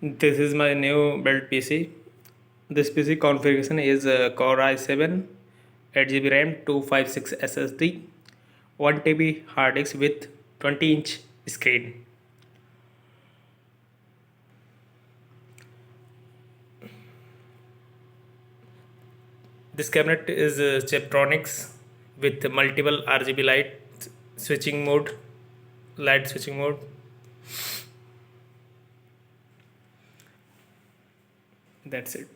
This is my new build PC. This PC configuration is Core i7, 8 GB RAM, 256 SSD, 1 TB hard disk with 20-inch screen. This cabinet is Chiptronics with multiple RGB light switching mode. That's it.